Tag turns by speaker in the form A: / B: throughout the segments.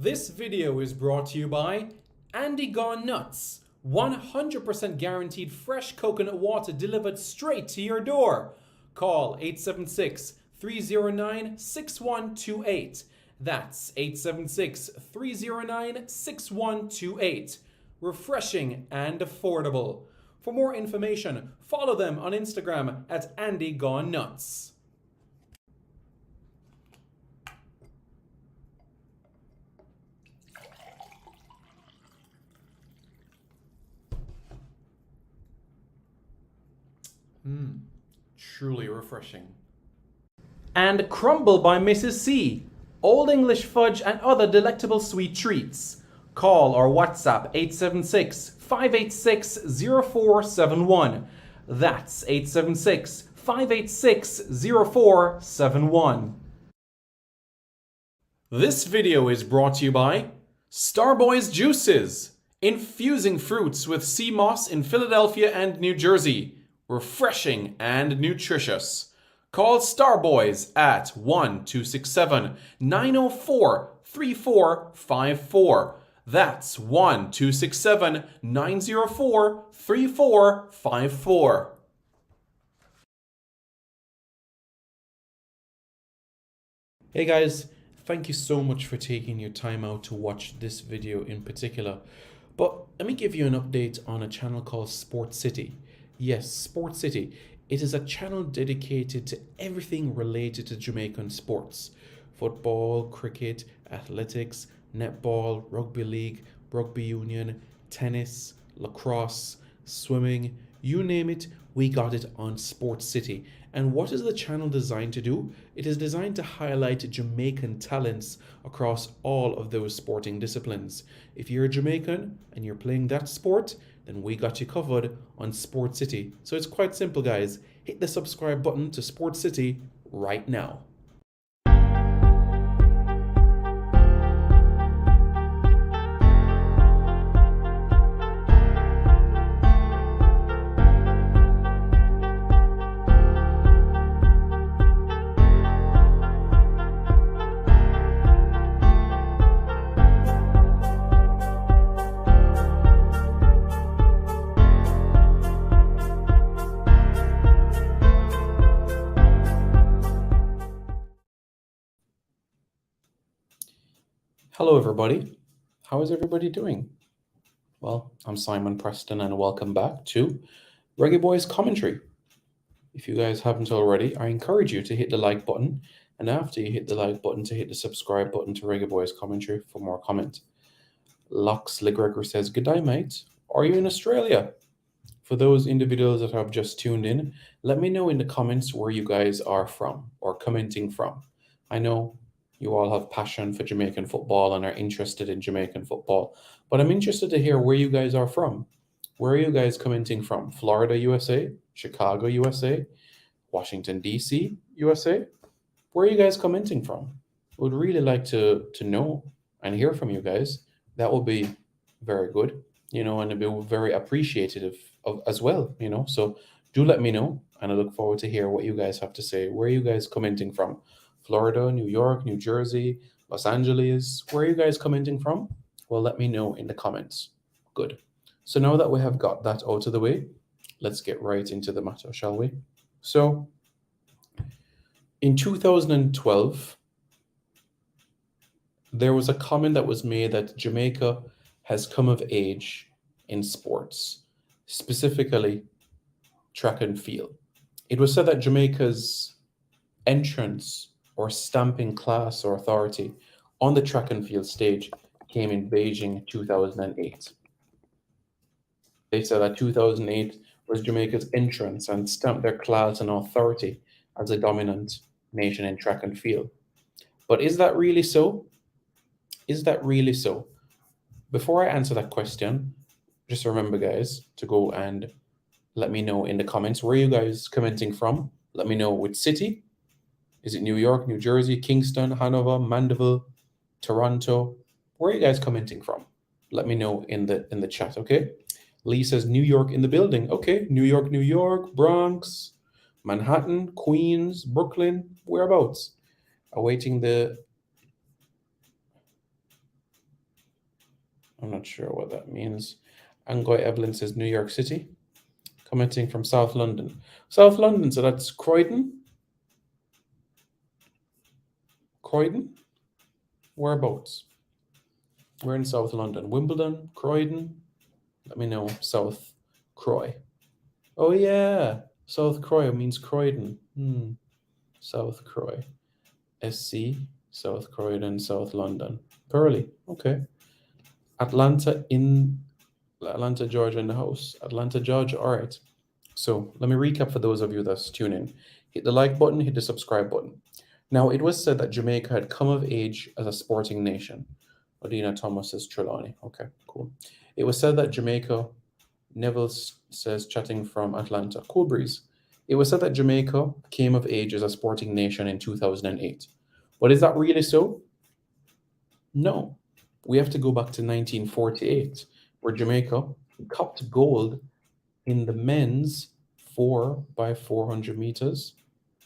A: This video is brought to you by Andy Gone Nuts. 100% guaranteed fresh coconut water delivered straight to your door. Call 876-309-6128. That's 876-309-6128. Refreshing and affordable. For more information, follow them on Instagram at Andy Gone Nuts. Truly refreshing. And Crumble by Mrs. C. Old English fudge and other delectable sweet treats. Call or WhatsApp 876-586-0471. That's 876-586-0471. This video is brought to you by Starboy's Juices. Infusing fruits with sea moss in Philadelphia and New Jersey. Refreshing and nutritious. Call Starboys at 1-267-904-3454. That's 1-267-904-3454. Hey guys, thank you so much for taking your time out to watch this video in particular. But let me give you an update on a channel called Sport City. Yes, Sport City. It is a channel dedicated to everything related to Jamaican sports. Football, cricket, athletics, netball, rugby league, rugby union, tennis, lacrosse, swimming, you name it, we got it on Sport City. And what is the channel designed to do? It is designed to highlight Jamaican talents across all of those sporting disciplines. If you're a Jamaican and you're playing that sport, then we got you covered on Sport City. So it's quite simple, guys. Hit the subscribe button to Sport City right now. Hello everybody, how is everybody doing? Well, I'm Simon Preston and welcome back to Reggae Boys Commentary. If you guys haven't already, I encourage you to hit the like button, and after you hit the like button, to hit the subscribe button to Reggae Boys Commentary for more comment. Loxley Gregor says, "Good day, mate. Are you in Australia?" For those individuals that have just tuned in, let me know in the comments where you guys are from or commenting from. I know you all have passion for Jamaican football and are interested in Jamaican football, but I'm interested to hear where you guys are from. Where are you guys commenting from? Florida, USA, Chicago, USA, Washington, D.C., USA? Where are you guys commenting from? Would really like to know and hear from you guys. That would be very good, and it'd be very appreciative of as well, So do let me know, and I look forward to hear what you guys have to say. Where are you guys commenting from? Florida, New York, New Jersey, Los Angeles. Where are you guys commenting from? Well, let me know in the comments. Good. So now that we have got that out of the way, let's get right into the matter, shall we? So in 2012, there was a comment that was made that Jamaica has come of age in sports, specifically track and field. It was said that Jamaica's entrance or stamping class or authority on the track and field stage came in Beijing 2008. They said that 2008 was Jamaica's entrance and stamped their class and authority as a dominant nation in track and field. But is that really so? Is that really so? Before I answer that question, just remember, guys, to go and let me know in the comments where you guys commenting from. Let me know which city. Is it New York, New Jersey, Kingston, Hanover, Mandeville, Toronto? Where are you guys commenting from? Let me know in the chat, okay? Lee says New York in the building. Okay, New York, Bronx, Manhattan, Queens, Brooklyn, whereabouts? Awaiting the I'm not sure what that means. Angoy Evelyn says New York City. Commenting from South London. South London, so that's Croydon? Croydon? Whereabouts? We're in South London. Wimbledon? Croydon? Let me know. South Croy. Oh, yeah. South Croy means Croydon. South Croy. SC, South Croydon, South London. Pearly. Okay. Atlanta, Georgia in the house. Atlanta, Georgia. All right. So let me recap for those of you that's tuning. Hit the like button, hit the subscribe button. Now, it was said that Jamaica had come of age as a sporting nation. Odina Thomas says Trelawney. Okay, cool. It was said that Jamaica, Neville says, chatting from Atlanta. Cool breeze. It was said that Jamaica came of age as a sporting nation in 2008. But is that really so? No. We have to go back to 1948, where Jamaica copped gold in the men's 4x400 meters.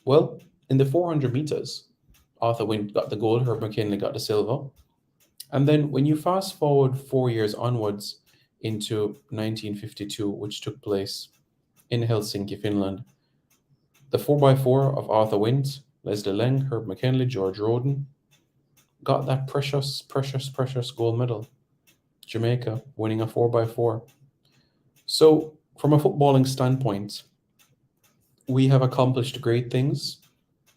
A: Well, in the 400 meters, Arthur Wint got the gold, Herb McKinley got the silver. And then when you fast forward 4 years onwards into 1952, which took place in Helsinki, Finland, the 4x4 of Arthur Wint, Leslie Leng, Herb McKinley, George Roden got that precious, precious, precious gold medal. Jamaica winning a 4x4. So, from a footballing standpoint, we have accomplished great things.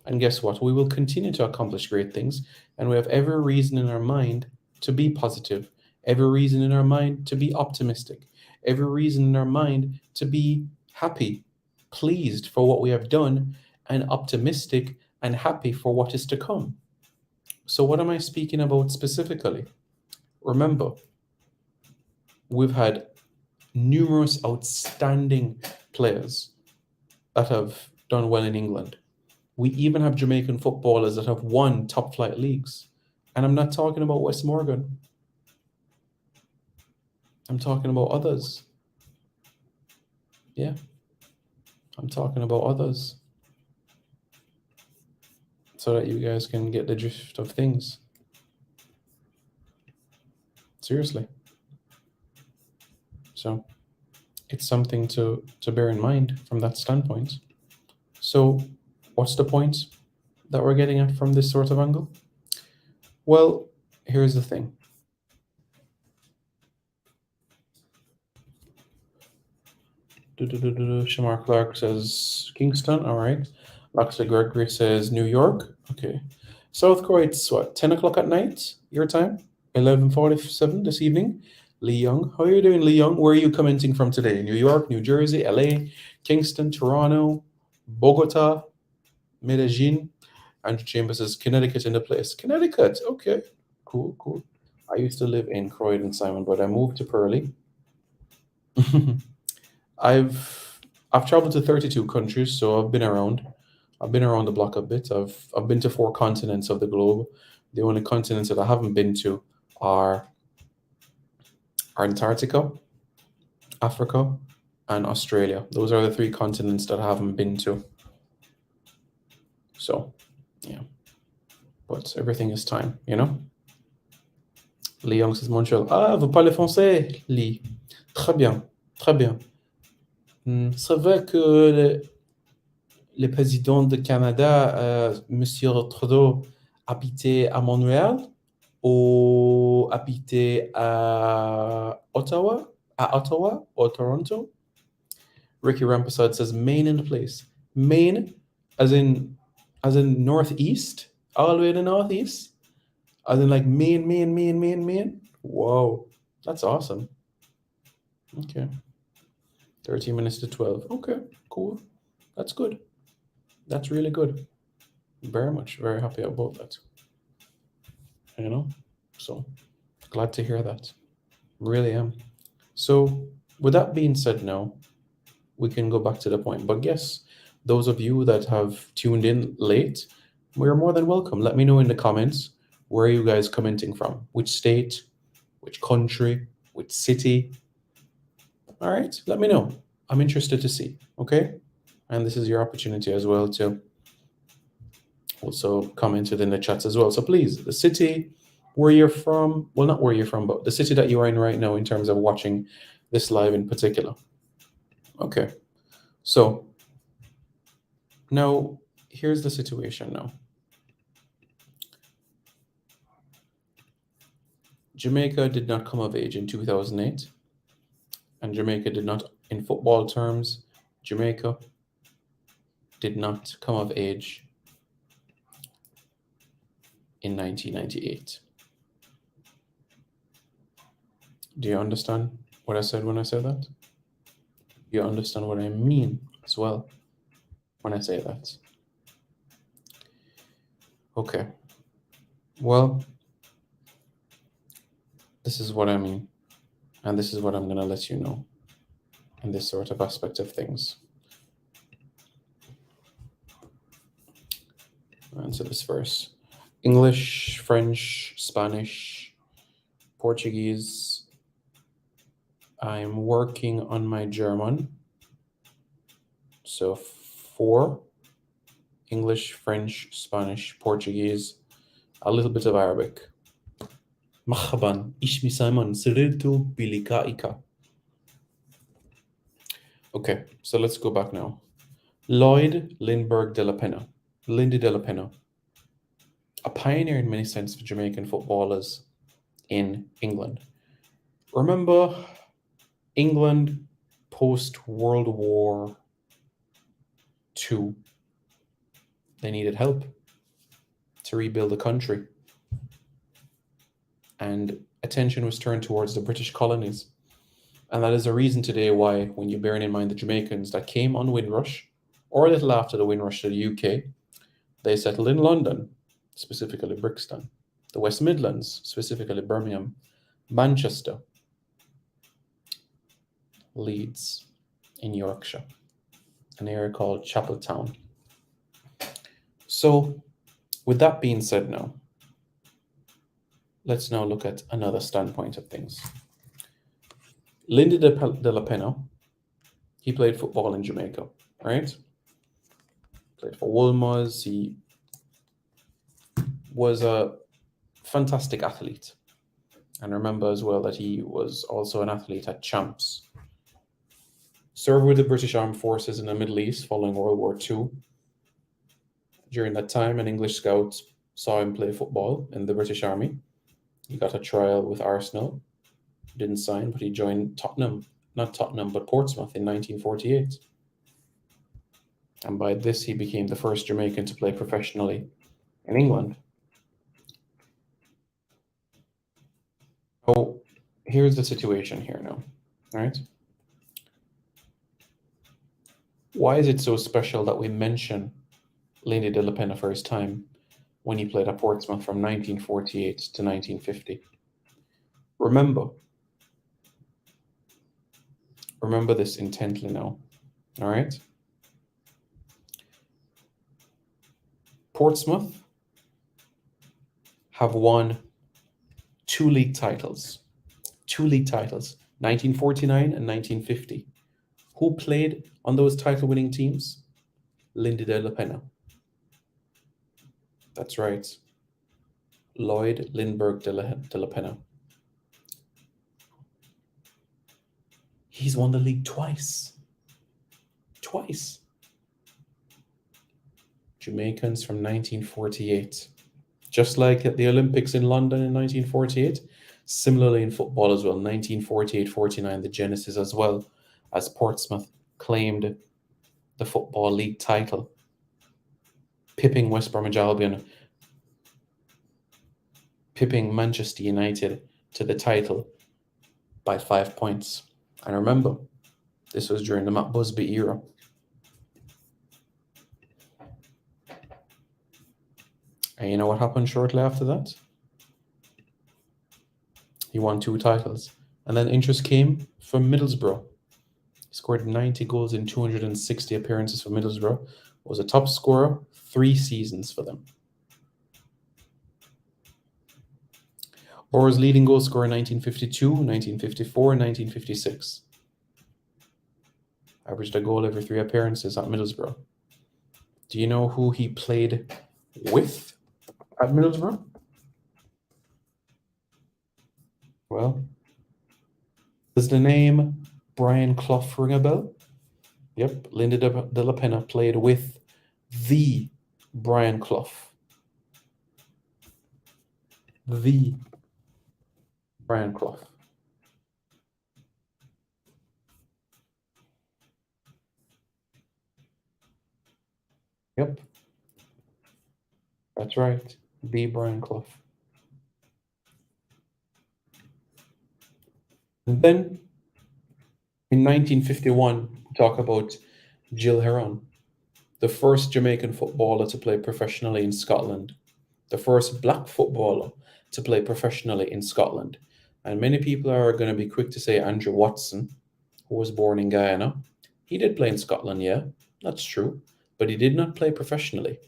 A: And guess what? We will continue to accomplish great things. And we have every reason in our mind to be positive, every reason in our mind to be optimistic, every reason in our mind to be happy, pleased for what we have done, and optimistic and happy for what is to come. So, what am I speaking about specifically? Remember, we've had numerous outstanding players that have done well in England. We even have Jamaican footballers that have won top flight leagues. And I'm not talking about West Morgan. I'm talking about others. Yeah. I'm talking about others. So that you guys can get the drift of things. Seriously. So it's something to bear in mind from that standpoint. So what's the point that we're getting at from this sort of angle? Well, here's the thing. Shamar Clark says Kingston. All right. Loxley Gregory says New York. Okay. South Korea, it's what, 10 o'clock at night, your time? 11:47 this evening. Lee Young. How are you doing, Lee Young? Where are you commenting from today? New York, New Jersey, LA, Kingston, Toronto, Bogota, Medellin. Andrew Chambers says Connecticut in the place. Connecticut. Okay. Cool, cool. I used to live in Croydon, Simon, but I moved to Pearly. I've traveled to 32 countries, so I've been around. I've been around the block a bit. I've been to 4 continents of the globe. The only continents that I haven't been to are Antarctica, Africa, and Australia. Those are the 3 continents that I haven't been to. So, yeah. But everything is time, you know? Lee Young says Montreal. Ah, vous parlez français, Lee. Très bien, très bien. C'est vrai que le président du Canada, M. Trudeau, habitait à Montréal ou habitait à Ottawa or Toronto? Ricky Rampasad says Maine in the place. Maine, as in northeast, all the way to northeast, as in like Maine. Whoa, that's awesome. Okay. 13 minutes to 12. Okay, cool. That's good. That's really good. Very much, very happy about that. You know? So, glad to hear that. Really am. So, with that being said now, we can go back to the point. But yes, those of you that have tuned in late, we're more than welcome. Let me know in the comments, where are you guys commenting from? Which state? Which country? Which city? All right, let me know. I'm interested to see, okay? And this is your opportunity as well to also comment within the chats as well. So please, the city, where you're from. Well, not where you're from, but the city that you are in right now in terms of watching this live in particular. Okay, so now here's the situation now. Jamaica did not come of age in 2008, and Jamaica did not, in football terms, Jamaica did not come of age in 1998. Do you understand what I said when I said that? You understand what I mean as well when I say that? Okay. Well, this is what I mean, and this is what I'm going to let you know in this sort of aspect of things. Answer this verse. English, French, Spanish, Portuguese. I'm working on my German. So 4, English, French, Spanish, Portuguese, a little bit of Arabic. Marhaban, ishmi Simon, Siriltu Bilikaika. Okay, so let's go back now. Lloyd Lindbergh de la Pena, Lindy de la Pena, a pioneer in many senses for Jamaican footballers in England. Remember England post-World War II? They needed help to rebuild the country. And attention was turned towards the British colonies. And that is a reason today why, when you're bearing in mind the Jamaicans that came on Windrush, or a little after the Windrush to the UK, they settled in London, specifically Brixton, the West Midlands, specifically Birmingham, Manchester, Leeds in Yorkshire, an area called Chapeltown. So, with that being said now, let's now look at another standpoint of things. Lindy de la Pena, he played football in Jamaica, right? Played for Wolmer's. He was a fantastic athlete. And remember as well that he was also an athlete at Champs. Served with the British Armed Forces in the Middle East following World War II. During that time, an English scout saw him play football in the British Army. He got a trial with Arsenal. Didn't sign, but he joined Portsmouth in 1948. And by this, he became the first Jamaican to play professionally in England. So here's the situation here now, right? Why is it so special that we mention Lindy de la Pena first time when he played at Portsmouth from 1948 to 1950? Remember this intently now, all right? Portsmouth have won 2 league titles, 1949 and 1950. Who played on those title-winning teams? Lindy de la Pena. That's right. Lloyd Lindbergh de la Pena. He's won the league twice. Jamaicans from 1948. Just like at the Olympics in London in 1948, similarly in football as well, 1948-49, the genesis as well, as Portsmouth claimed the Football League title, pipping West Bromwich Albion, pipping Manchester United to the title by 5 points. And remember, this was during the Matt Busby era. And you know what happened shortly after that? He won 2 titles. And then interest came from Middlesbrough. He scored 90 goals in 260 appearances for Middlesbrough. Was a top scorer 3 seasons for them. Or was leading goal scorer in 1952, 1954, and 1956. Averaged a goal every 3 appearances at Middlesbrough. Do you know who he played with at Middlesbrough? Well, does the name Brian Clough ring a bell? Yep, Linda de la Pena played with the Brian Clough. The Brian Clough. Yep, that's right. The Brian Clough. And then in 1951, talk about Jill Heron, the first Jamaican footballer to play professionally in Scotland, the first black footballer to play professionally in Scotland. And many people are going to be quick to say Andrew Watson, who was born in Guyana. He did play in Scotland, yeah, that's true, but he did not play professionally.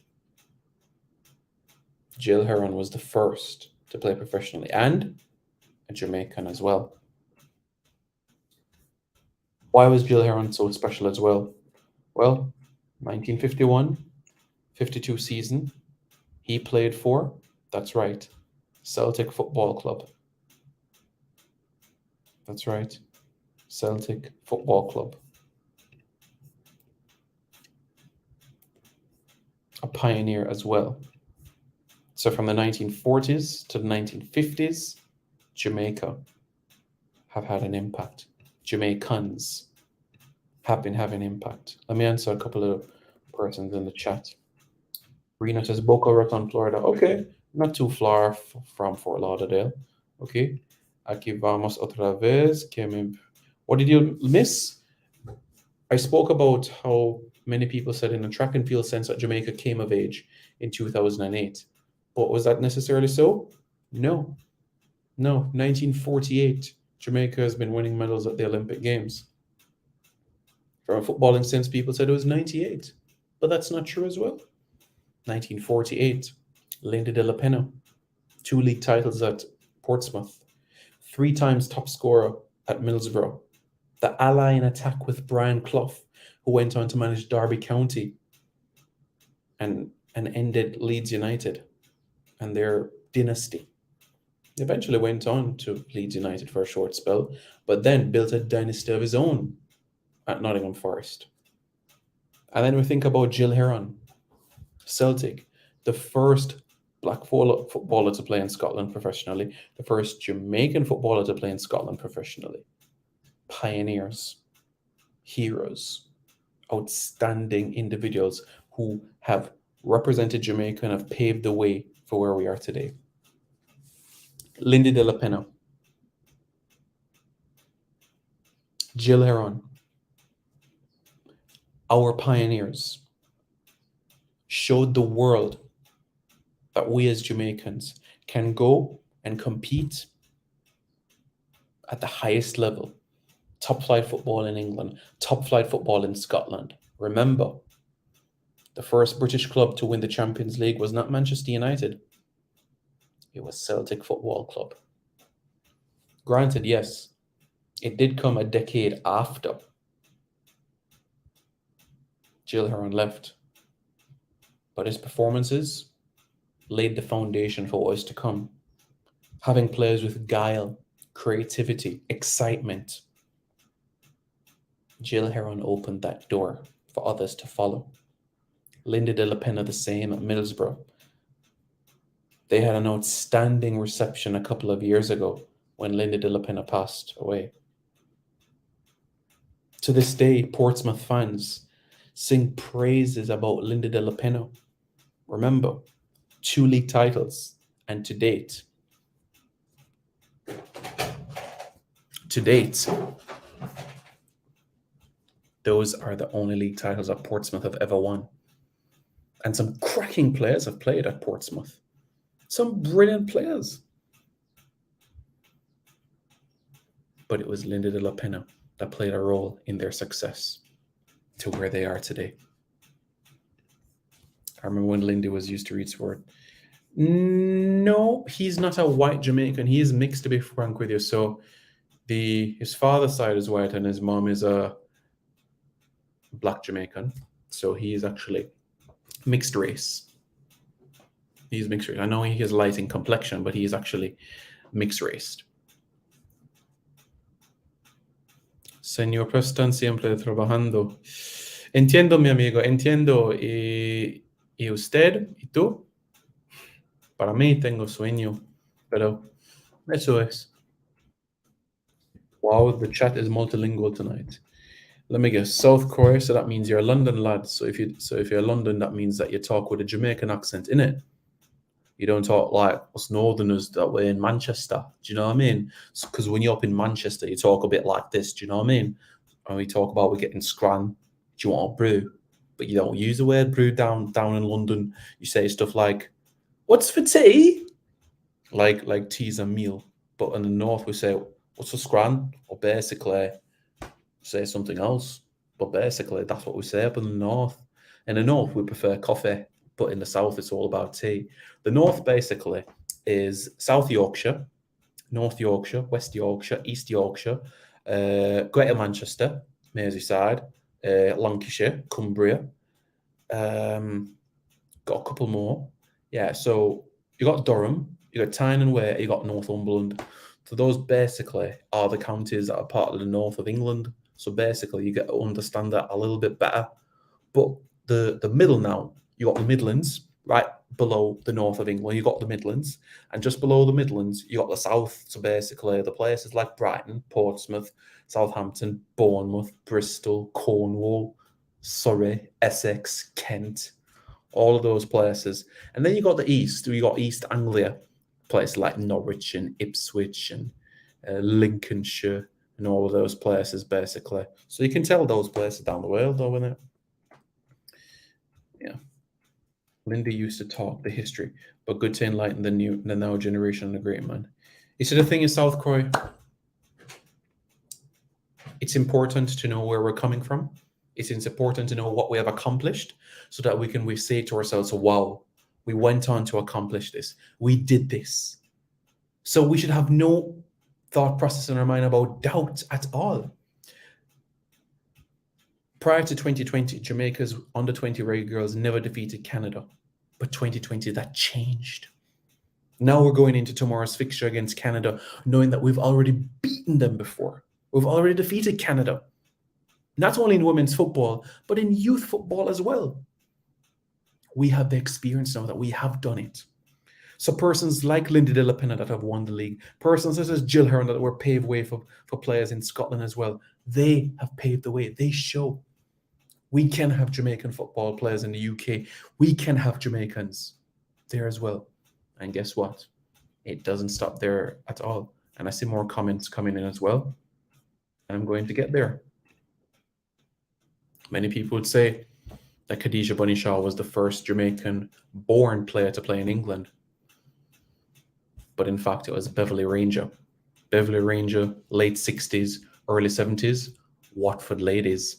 A: Jill Heron was the first to play professionally and a Jamaican as well. Why was Jill Heron so special as well? Well, 1951, 52 season, he played for, that's right, Celtic Football Club. That's right, Celtic Football Club. A pioneer as well. So from the 1940s to the 1950s, Jamaica have had an impact. Jamaicans have been having impact. Let me answer a couple of persons in the chat. Rena says Boca Raton, Florida. Okay, not too far from Fort Lauderdale. Okay. Aquí vamos otra vez. What did you miss? I spoke about how many people said in a track and field sense that Jamaica came of age in 2008. But was that necessarily so? No. No. 1948, Jamaica has been winning medals at the Olympic Games. From a footballing sense, people said it was 98. But that's not true as well. 1948, Linda de la Pena, 2 league titles at Portsmouth, 3 times top scorer at Middlesbrough, the ally in attack with Brian Clough, who went on to manage Derby County and ended Leeds United and their dynasty. He eventually went on to Leeds United for a short spell, but then built a dynasty of his own at Nottingham Forest. And then we think about Jill Heron, Celtic, the first black footballer to play in Scotland professionally, the first Jamaican footballer to play in Scotland professionally. Pioneers, heroes, outstanding individuals who have represented Jamaica and have paved the way for where we are today. Lindy de la Pena, Jill Heron, our pioneers, showed the world that we as Jamaicans can go and compete at the highest level. Top flight football in England, top flight football in Scotland. Remember, the first British club to win the Champions League was not Manchester United. It was Celtic Football Club. Granted, yes, it did come a decade after Jill Heron left, but his performances laid the foundation for what is to come. Having players with guile, creativity, excitement, Jill Heron opened that door for others to follow. Linda de la Pena the same at Middlesbrough. They had an outstanding reception a couple of years ago when Linda de la Pena passed away. To this day, Portsmouth fans sing praises about Linda de la Pena. Remember, 2 league titles, and to date, those are the only league titles that Portsmouth have ever won. And some cracking players have played at Portsmouth. Some brilliant players. But it was Linda de la Pena that played a role in their success to where they are today. I remember when Lindy was used to read sport. No, he's not a white Jamaican. He is mixed, to be frank with you. So his father's side is white and his mom is a black Jamaican. So he is actually mixed race. He's mixed race. I know he has light in complexion, but he is actually mixed raced. Señor Preston siempre trabajando. Entiendo, mi amigo, entiendo. ¿Y usted? ¿Y tú? Para mí tengo sueño, pero eso es. Wow, the chat is multilingual tonight. Let me guess. South Korea, so that means you're a London lad. So if you're London, that means that you talk with a Jamaican accent, innit? You don't talk like us Northerners that were in Manchester. Do you know what I mean? Because when you're up in Manchester, you talk a bit like this. Do you know what I mean? And we talk about we're getting scran. Do you want a brew? But you don't use the word brew down in London. You say stuff like, "What's for tea?" Like tea's a meal. But in the north, we say, "What's a scran?" Or basically say something else. But basically, that's what we say up in the north. In the north, we prefer coffee, but in the south, it's all about tea. The north basically is South Yorkshire, North Yorkshire, West Yorkshire, East Yorkshire, Greater Manchester, Merseyside, Lancashire, Cumbria. Got a couple more. Yeah, so you got Durham, you got Tyne and Wear, you got Northumberland. So those basically are the counties that are part of the north of England. So basically, you get to understand that a little bit better. But the middle now, you got the Midlands, right below the north of England. You got the Midlands, and just below the Midlands, you got the south. So basically, the places like Brighton, Portsmouth, Southampton, Bournemouth, Bristol, Cornwall, Surrey, Essex, Kent, all of those places. And then you got the east. You got East Anglia, places like Norwich and Ipswich and Lincolnshire and all of those places, basically. So you can tell those places down the world, though, innit? Yeah. Linda used to talk the history, but good to enlighten the now generation and the great man. You see, the thing is, South Korea, it's important to know where we're coming from. It's important to know what we have accomplished so that we say to ourselves, wow, we went on to accomplish this. We did this. So we should have no thought process in our mind about doubt at all. Prior to 2020, Jamaica's under 20 rugby girls never defeated Canada. But 2020, that changed. Now we're going into tomorrow's fixture against Canada, knowing that we've already beaten them before. We've already defeated Canada, not only in women's football, but in youth football as well. We have the experience now that we have done it. So persons like Lindy De La Pena that have won the league, persons such as Jill Heron that were paved way for players in Scotland as well, they have paved the way. They show we can have Jamaican football players in the UK. We can have Jamaicans there as well. And guess what? It doesn't stop there at all. And I see more comments coming in as well. And I'm going to get there. Many people would say that Khadija Bunny Shaw was the first Jamaican-born player to play in England. But in fact, it was Beverly Ranger. Beverly Ranger, late 60s, early 70s, Watford Ladies.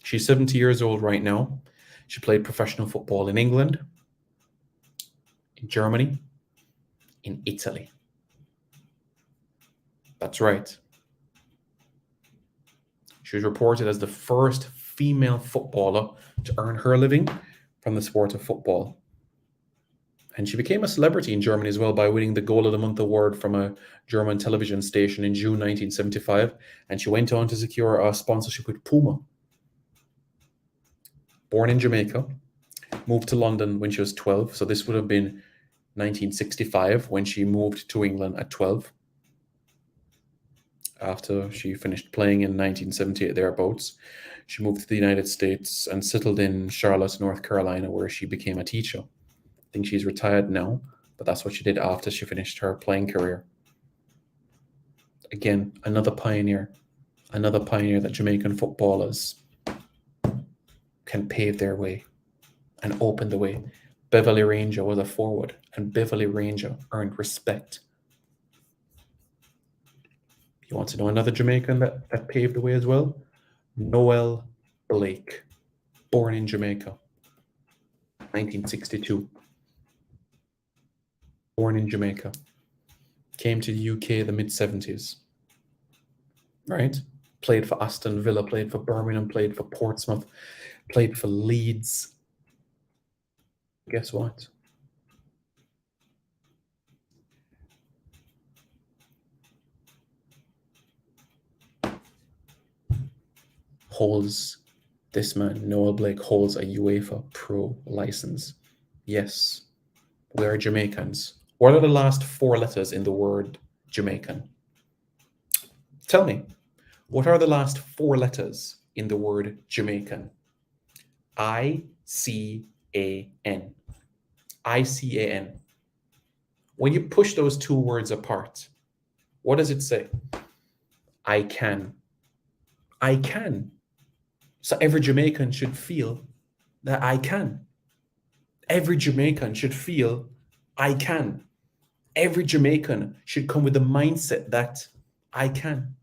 A: She's 70 years old right now. She played professional football in England, in Germany, in Italy. That's right. She was reported as the first female footballer to earn her living from the sport of football. And she became a celebrity in Germany as well by winning the Goal of the Month award from a German television station in June 1975. And she went on to secure a sponsorship with Puma. Born in Jamaica, moved to London when she was 12. So this would have been 1965 when she moved to England at 12. After she finished playing in 1978 thereabouts, she moved to the United States and settled in Charlotte, North Carolina, where she became a teacher. I think she's retired now, but that's what she did after she finished her playing career. Again, another pioneer that Jamaican footballers can pave their way and open the way. Beverly Ranger was a forward, and Beverly Ranger earned respect. You want to know another Jamaican that paved the way as well? Noel Blake, born in Jamaica, 1962. Born in Jamaica. Came to the UK the mid-70s. Right? Played for Aston Villa, played for Birmingham, played for Portsmouth, played for Leeds. Guess what? Noel Blake holds a UEFA Pro license. Yes, we are Jamaicans. What are the last 4 letters in the word Jamaican? Tell me, what are the last 4 letters in the word Jamaican? I-C-A-N. I-C-A-N. When you push those 2 words apart, what does it say? I can. I can. So every Jamaican should feel that I can. Every Jamaican should feel I can. Every Jamaican should come with the mindset that I can.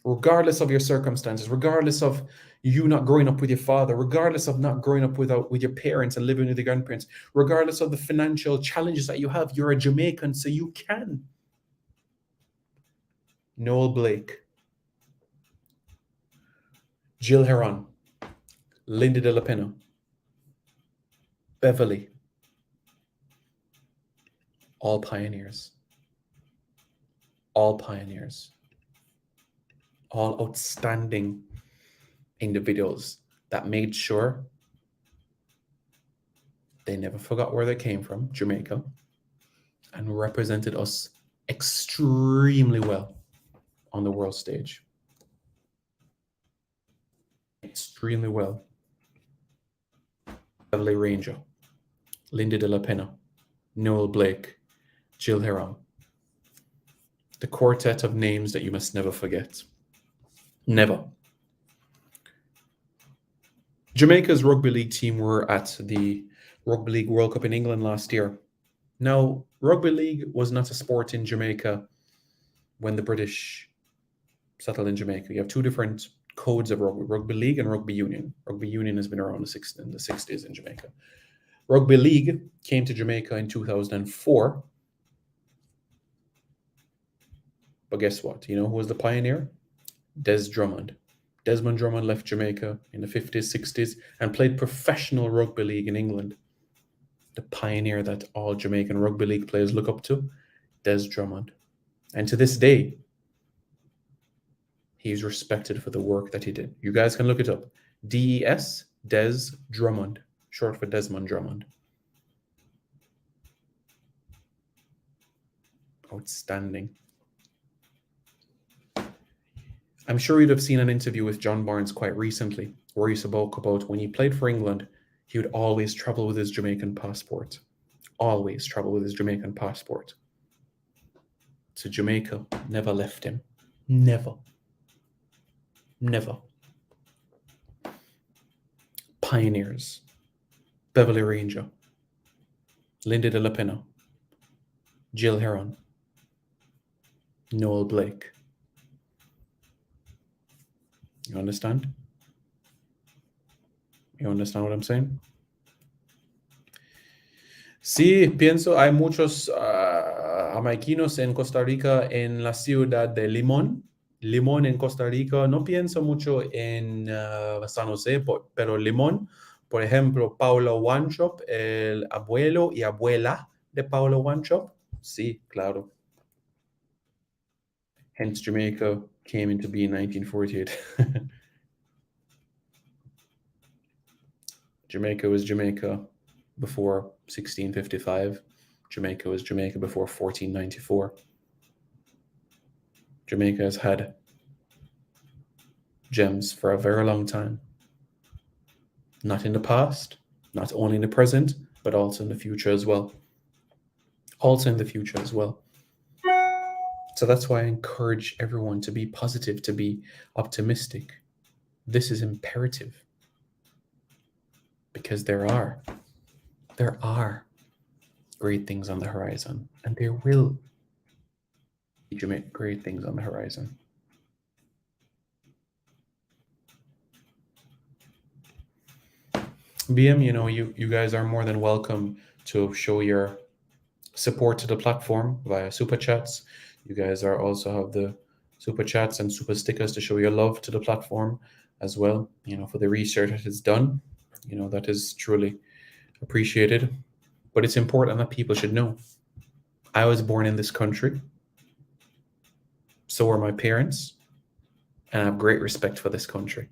A: Regardless of your circumstances, regardless of you not growing up with your father, regardless of not growing up with your parents and living with your grandparents, regardless of the financial challenges that you have, you're a Jamaican, so you can. Noel Blake, Jill Heron, Linda De La Pena, Beverly, all pioneers. All pioneers. All outstanding individuals that made sure they never forgot where they came from, Jamaica, and represented us extremely well on the world stage. Extremely well. Beverly Ranger, Linda De La Pena, Noel Blake, Jill Heron. The quartet of names that you must never forget. Never. Jamaica's rugby league team were at the Rugby League World Cup in England last year. Now, rugby league was not a sport in Jamaica when the British settled in Jamaica. You have 2 different codes of rugby league and rugby union. Rugby union has been around in the 60s in Jamaica. Rugby league came to Jamaica in 2004. But guess what? You know who was the pioneer? Desmond Drummond left Jamaica in the 50s, 60s, and played professional rugby league in England. The pioneer that all Jamaican rugby league players look up to, Des Drummond. And to this day, he's respected for the work that he did. You guys can look it up. DES, Des Drummond, short for Desmond Drummond. Outstanding. I'm sure you'd have seen an interview with John Barnes quite recently, where he spoke about when he played for England, he would always travel with his Jamaican passport. Always travel with his Jamaican passport. So Jamaica never left him. Never. Never. Pioneers. Beverly Ranger, Linda De La Pena, Jill Heron, Noel Blake. You understand? You understand what I'm saying? Sí, pienso hay muchos jamaiquinos en Costa Rica, en la ciudad de Limón. Limón en Costa Rica. No pienso mucho en San José, pero Limón, por ejemplo, Paulo Wanchop, el abuelo y abuela de Paulo Wanchop. Sí, claro. Hence, Jamaica came into being in 1948. Jamaica was Jamaica before 1655. Jamaica was Jamaica before 1494. Jamaica has had gems for a very long time. Not in the past, not only in the present, but also in the future as well. Also in the future as well. So that's why I encourage everyone to be positive, to be optimistic. This is imperative. Because there are great things on the horizon, and there will be great things on the horizon. BM, you know, you guys are more than welcome to show your support to the platform via super chats. You guys are also have the super chats and super stickers to show your love to the platform as well, you know, for the research that is done. You know, that is truly appreciated. But it's important that people should know. I was born in this country. So were my parents. And I have great respect for this country.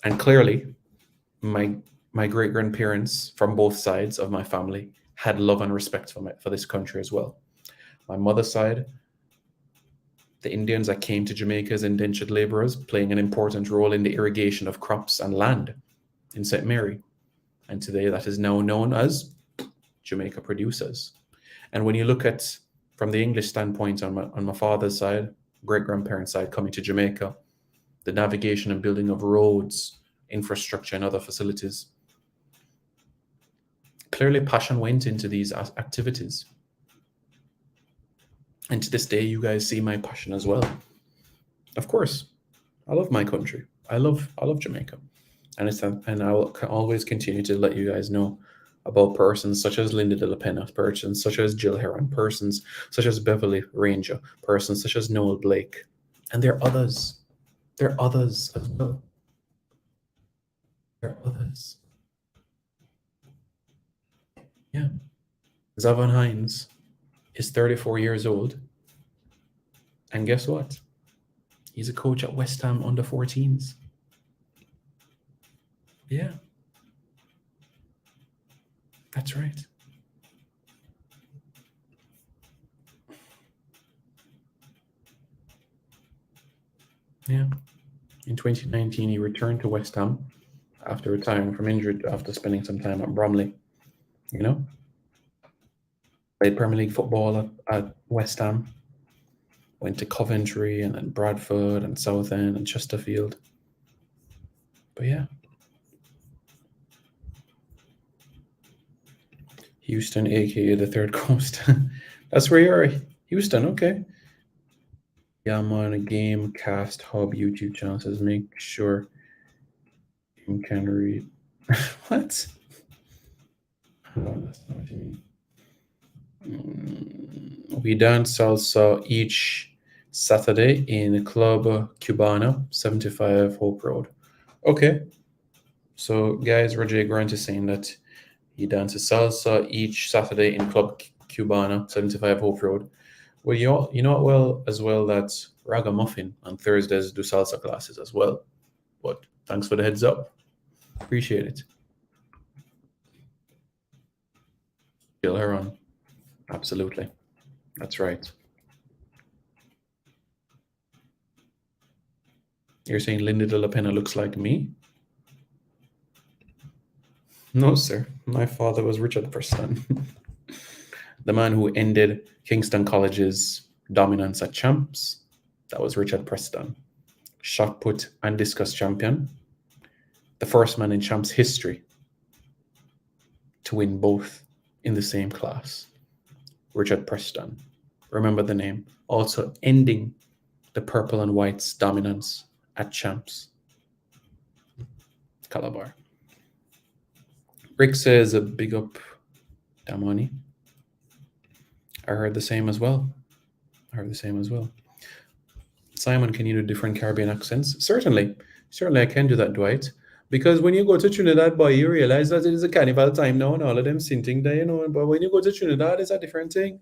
A: And clearly, my great grandparents from both sides of my family had love and respect for this country as well. My mother's side, the Indians that came to Jamaica as indentured laborers, playing an important role in the irrigation of crops and land in St. Mary. And today that is now known as Jamaica Producers. And when you look at, from the English standpoint on my father's side, great grandparents' side, coming to Jamaica, the navigation and building of roads, infrastructure, and other facilities, clearly passion went into these activities. And to this day, you guys see my passion as well. Of course, I love my country. I love Jamaica, and I will always continue to let you guys know about persons such as Linda de la Pena, persons such as Jill Heron, persons such as Beverly Ranger, persons such as Noel Blake, and there are others. There are others as well. There are others. Yeah. Zavon Hines is 34 years old. And guess what? He's a coach at West Ham under 14s. Yeah. That's right. Yeah. In 2019, he returned to West Ham after retiring from injury after spending some time at Bromley. You know? Played Premier League football at West Ham. Went to Coventry and then Bradford and Southend and Chesterfield. But yeah. Houston, aka the Third Coast. That's where you are. Houston, okay. Yeah, I'm on a Game Cast Hub YouTube channel. Says make sure you can read. What? That's not what you mean. We dance salsa each Saturday in Club Cubana, 75 Hope Road. Okay. So, guys, Roger Grant is saying that he dances salsa each Saturday in Club Cubana, 75 Hope Road. Well, you know well as well that Ragamuffin on Thursdays do salsa classes as well. But thanks for the heads up. Appreciate it. Kill her on. Absolutely. That's right. You're saying Linda de la Pena looks like me? No, sir. My father was Richard Preston, the man who ended Kingston College's dominance at champs. That was Richard Preston. Shot put and discus champion. The first man in champs history to win both in the same class. Richard Preston. Remember the name. Also ending the purple and white's dominance at champs. Calabar. Rick says a big up Damani. I heard the same as well. Simon, can you do different Caribbean accents? Certainly I can do that, Dwight. Because when you go to Trinidad, boy, you realize that it is a carnival time now and all of them sinting there, you know. But when you go to Trinidad, it's a different thing.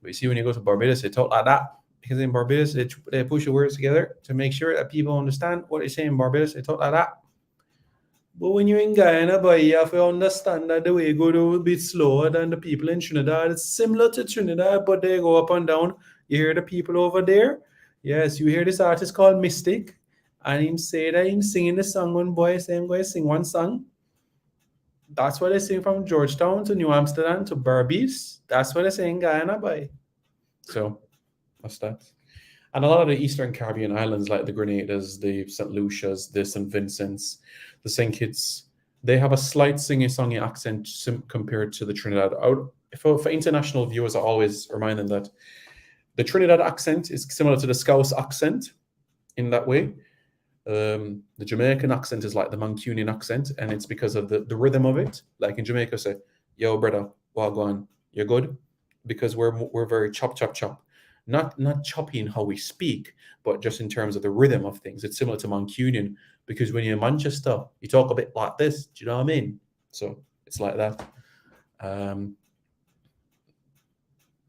A: But you see, when you go to Barbados, they talk like that. Because in Barbados, they push the words together to make sure that people understand what they say in Barbados. They talk like that. But when you're in Guyana, boy, you have to understand that the way you go a bit slower than the people in Trinidad. It's similar to Trinidad, but they go up and down. You hear the people over there? Yes, you hear this artist called Mystic, and him say that him singing the song one boy say I'm going to sing one song. That's what they sing from Georgetown to New Amsterdam to Berbice. That's what they say in Guyana, boy. So that's that. And a lot of the Eastern Caribbean islands, like the Grenadiers, the St. Lucias, the St. Vincent's, the St. Kitts, they have a slight singer-songy accent compared to the Trinidad. For international viewers, I always remind them that the Trinidad accent is similar to the Scouse accent in that way. The Jamaican accent is like the Mancunian accent, and it's because of the rhythm of it. Like in Jamaica, say, yo, brother, wagwan, you're good? Because we're very chop, chop, chop. Not choppy in how we speak, but just in terms of the rhythm of things. It's similar to Mancunian, because when you're in Manchester, you talk a bit like this. Do you know what I mean? So it's like that.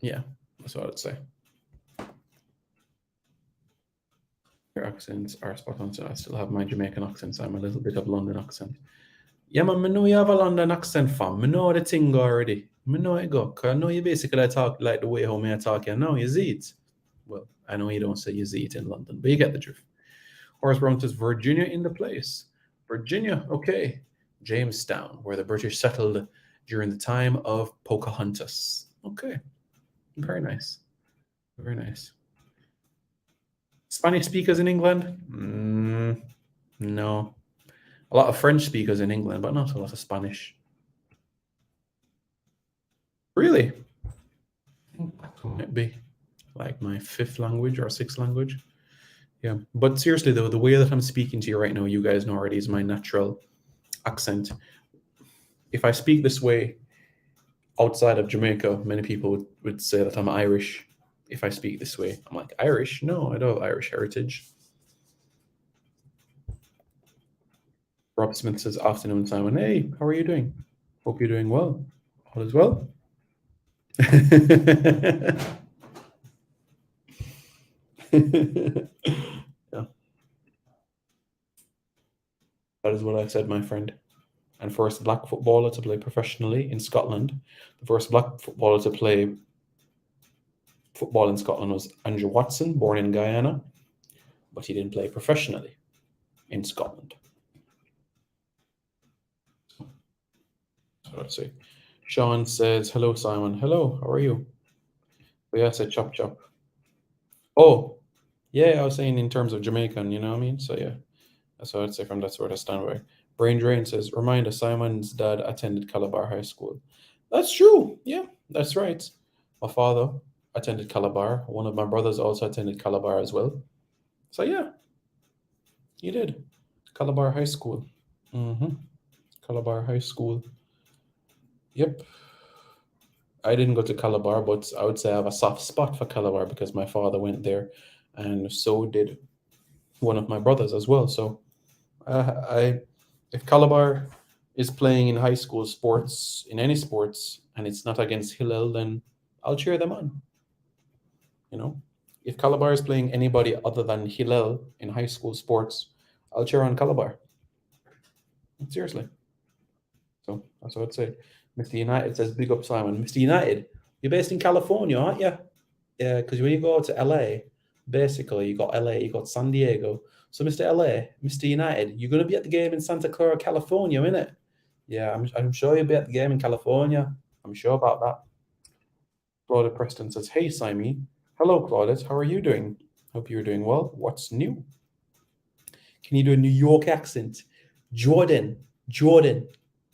A: Yeah, that's what I'd say. Your accents are spot on, so I still have my Jamaican accent, so I'm a little bit of London accent. Yeah, man, I know you have a London accent, fam. I know the thing already. I know it go. Cause I know you basically talk like the way how me I talk. You know, you see it. Well, I know you don't say you see it in London, but you get the drift. Horace Brown says Virginia in the place. Virginia, okay. Jamestown, where the British settled during the time of Pocahontas. Okay, very nice. Very nice. Spanish speakers in England? No. A lot of French speakers in England, but not a lot of Spanish. Really? Might be like my fifth language or sixth language. Yeah. But seriously, though, the way that I'm speaking to you right now, you guys know already, is my natural accent. If I speak this way outside of Jamaica, many people would say that I'm Irish. If I speak this way, I'm like, Irish? No, I don't have Irish heritage. Rob Smith says, afternoon, Simon. Hey, how are you doing? Hope you're doing well. All is well. Yeah, that is what I said, my friend. And first black footballer to play professionally in Scotland. The first black footballer to play football in Scotland was Andrew Watson, born in Guyana, but he didn't play professionally in Scotland. So let's see. Sean says, hello, Simon. Hello, how are you? Oh, yeah, I said chop chop. Oh, yeah, I was saying in terms of Jamaican, you know what I mean? So yeah, that's what I'd say from that sort of standpoint. Brain Drain says, reminder, Simon's dad attended Calabar High School. That's true. Yeah, that's right. My father attended Calabar. One of my brothers also attended Calabar as well. So yeah, he did. Calabar High School. Mm-hmm. Calabar High School. Yep. I didn't go to Calabar, but I would say I have a soft spot for Calabar because my father went there, and so did one of my brothers as well. So, I if Calabar is playing in high school sports, in any sports, and it's not against Hillel, then I'll cheer them on. You know, if Calabar is playing anybody other than Hillel in high school sports, I'll cheer on Calabar. Seriously. So that's what I'd say. Mr. United says, big up Simon. Mr. United, you're based in California, aren't you? Yeah, because when you go to LA, basically you got LA, you got San Diego. So Mr. LA, Mr. United, you're gonna be at the game in Santa Clara, California, innit? Yeah, I'm sure you'll be at the game in California. I'm sure about that. Claudia Preston says, hey Simon. Hello, Claudette. How are you doing? Hope you're doing well. What's new? Can you do a New York accent? Jordan,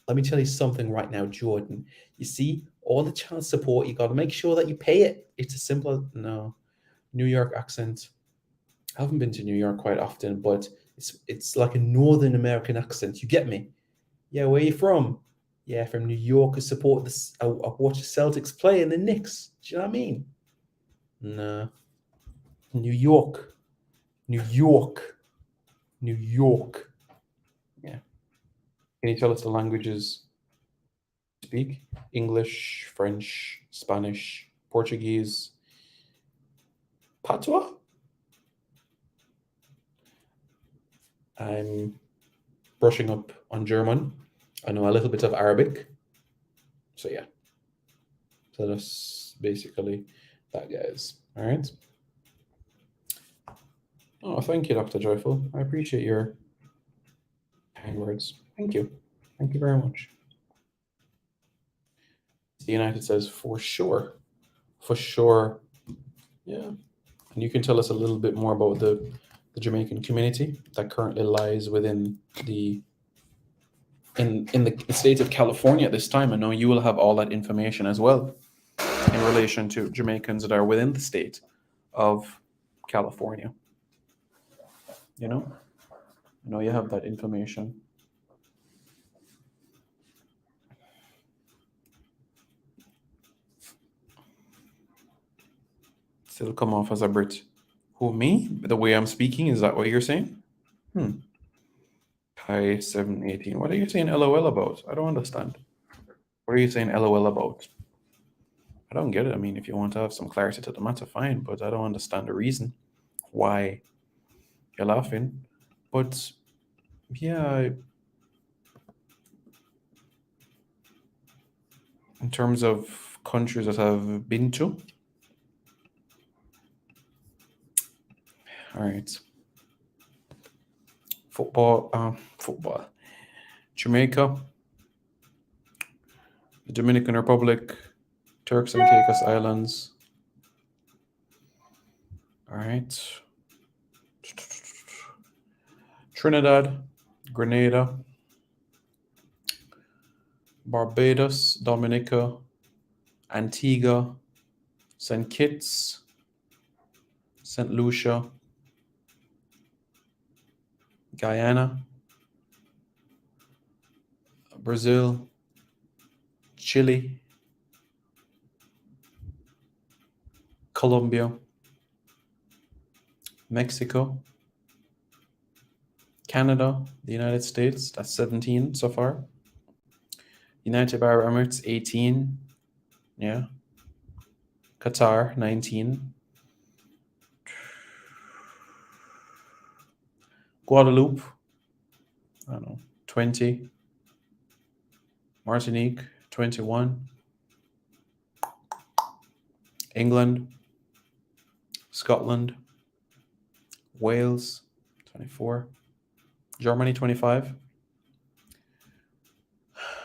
A: let me tell you something right now, Jordan. You see, all the child support, you got to make sure that you pay it. It's a simple, no, New York accent. I haven't been to New York quite often, but it's like a Northern American accent. You get me? Yeah, where you from? Yeah, from New York. I support this. I watch the Celtics play and the Knicks. Do you know what I mean? No, New York, New York, New York. Yeah. Can you tell us the languages you speak? English, French, Spanish, Portuguese, Patois? I'm brushing up on German. I know a little bit of Arabic. So yeah. So that's basically that, guys. All right. Oh, thank you, Dr. Joyful. I appreciate your kind words. Thank you. Thank you very much. The United says, for sure. For sure. Yeah. And you can tell us a little bit more about the Jamaican community that currently lies within the in the state of California at this time. I know you will have all that information as well in relation to Jamaicans that are within the state of California. You know, I know you have that information. Still come off as a Brit. Who, me? The way I'm speaking, is that what you're saying? Hi 718. What are you saying LOL about? I don't understand. What are you saying LOL about? I don't get it. I mean, if you want to have some clarity to the matter, fine, but I don't understand the reason why You're laughing. But yeah, in terms of countries that I've been to, all right, football, Jamaica, the Dominican Republic, Turks and Caicos Islands. All right, Trinidad, Grenada, Barbados, Dominica, Antigua, St. Kitts, St. Lucia, Guyana, Brazil, Chile, Colombia, Mexico, Canada, the United States, that's 17 so far. United Arab Emirates, 18. Yeah. Qatar, 19. Guadeloupe, I don't know, 20. Martinique, 21. England, Scotland, Wales, 24. Germany, 25.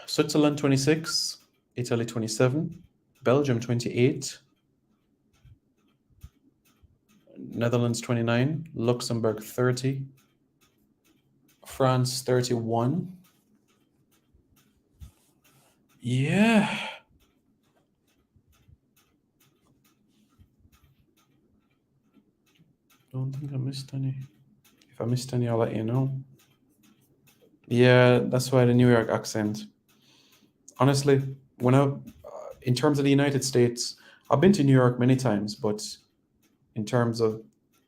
A: Switzerland, 26. Italy, 27. Belgium, 28. Netherlands, 29. Luxembourg, 30. France, 31. Yeah. Don't think I missed any. If I missed any, I'll let you know. Yeah, that's why the New York accent. Honestly, in terms of the United States, I've been to New York many times, but in terms of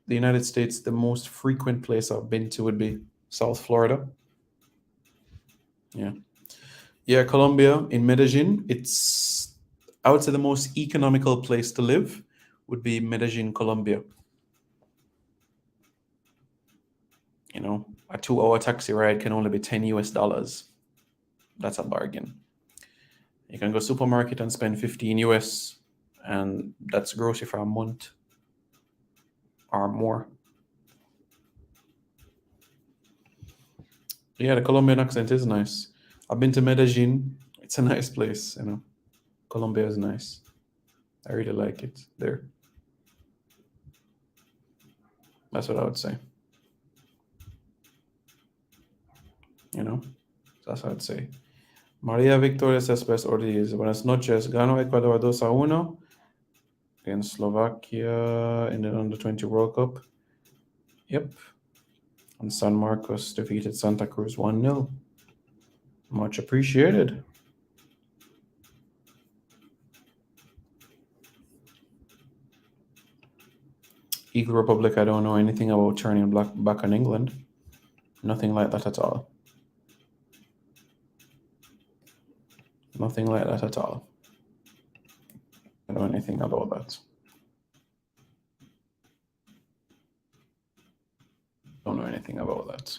A: the United States, the most frequent place I've been to would be South Florida. Yeah, Colombia in Medellin. I would say the most economical place to live would be Medellin, Colombia. You know, a 2-hour taxi ride can only be $10. That's a bargain. You can go supermarket and spend 15 US, and that's grocery for a month or more. Yeah, the Colombian accent is nice. I've been to Medellin. It's a nice place, you know. Colombia is nice. I really like it there. That's what I would say. You know, that's what I'd say. María Victoria Céspedes Ortiz. Buenas noches. Ganó Ecuador 2-1 against Slovakia in the Under-20 World Cup. Yep. And San Marcos defeated Santa Cruz 1-0. Much appreciated. Eagle Republic, I don't know anything about turning back on England. Nothing like that at all. Nothing like that at all. I don't know anything about that. Don't know anything about that.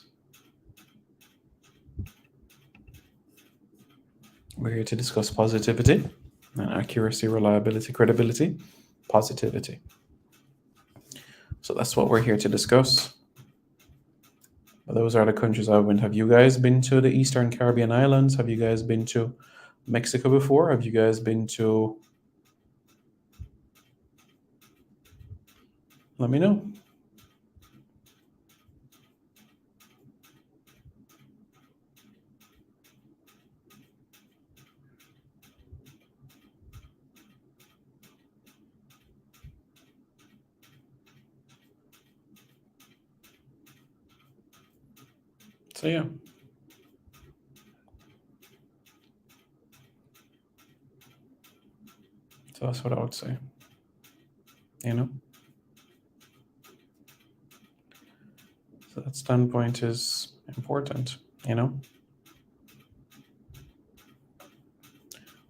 A: We're here to discuss positivity and accuracy, reliability, credibility, positivity. So that's what we're here to discuss. Those are the countries I've been. Have you guys been to the Eastern Caribbean islands? Have you guys been to Mexico before? Have you guys been to... Let me know. So yeah. So that's what I would say. You know? So that standpoint is important, you know?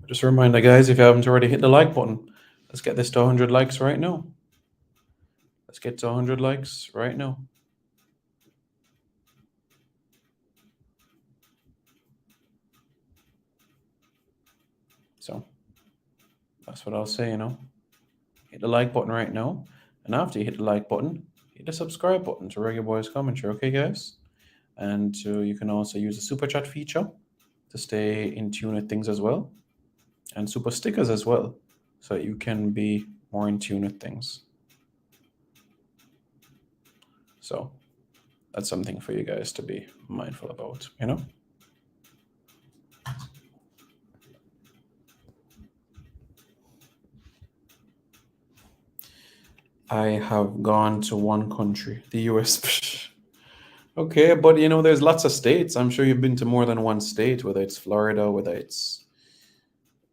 A: Just a reminder, guys, if you haven't already hit the like button, let's get this to 100 likes right now. Let's get to 100 likes right now. That's what I'll say, Hit the like button right now. And after you hit the like button, hit the subscribe button to Reggae Boys Commentary, okay, guys? And you can also use the super chat feature to stay in tune with things as well. And super stickers as well, so that you can be more in tune with things. So that's something for you guys to be mindful about, I have gone to one country, the US. Okay, but there's lots of states. I'm sure you've been to more than one state, whether it's Florida, whether it's